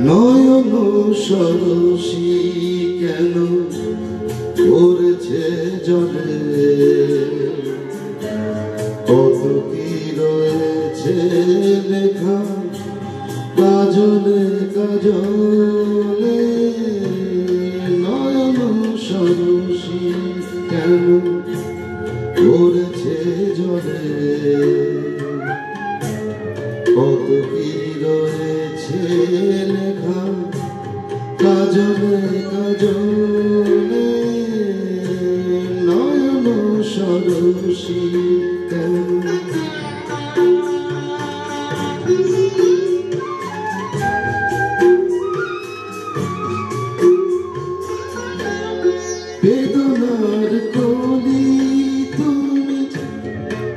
নয়ন সরসী কেন পড়েছে জলে, কত কি রয়েছে লেখা কাজলে কাজলে। নয়ন সরসী কেন পড়েছে জলে, কত কি রয়েছে লেখা কাজলে কাজলে। নয়ন সরসী কেন বেদনার কলি তুমি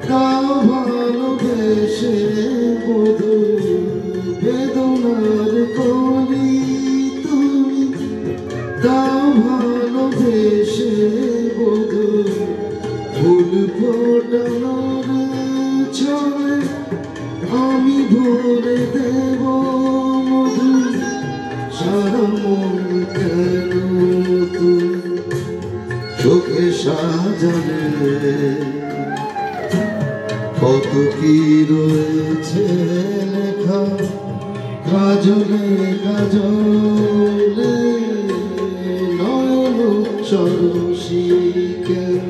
তাও ভালোবেসে বধূ, বেদনার কলি তুমি তাও ভালোবেসে বধূ। ফুল ফোটানোর ছলে আমি ভরে দেব মধু, সারা মন কেন তুমি চোখে সাজালে, কত কি রয়েছে লেখা কাজলে কাজলে। নয়ন সরসী কেন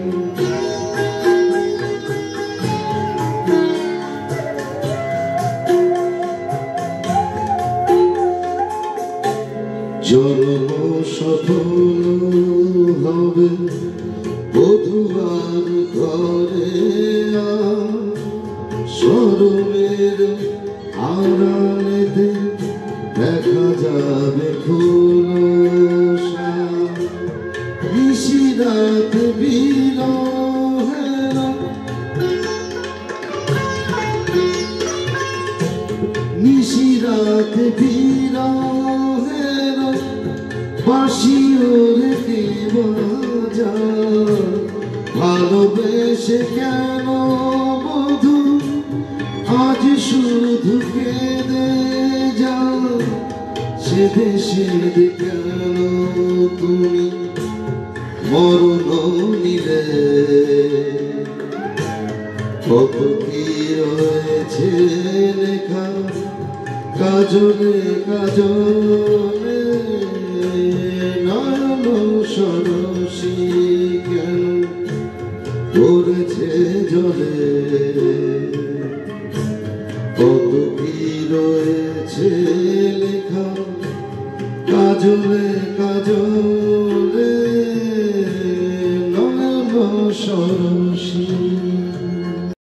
জন্ম সফল হবে বধুয়ার ঘরে, সরমের আড়ালেতে দেখা যাবে ফুলসা। নিশিরাত বিরহের নিশিরাত বিরহের বাঁশি ওরে বাজা। ভালোবেসে কেন বধূ আজ শুধু কেঁদে যাও, সেদে সেদে কেন তুমি মরণ নিলে। কত কি রয়েছে লেখা কাজলে কাজলে। নয়ন সরসী কেন পড়েছে জলে, কত কি রয়েছে লেখা কাজলে কাজলে। নয়ন সরসী।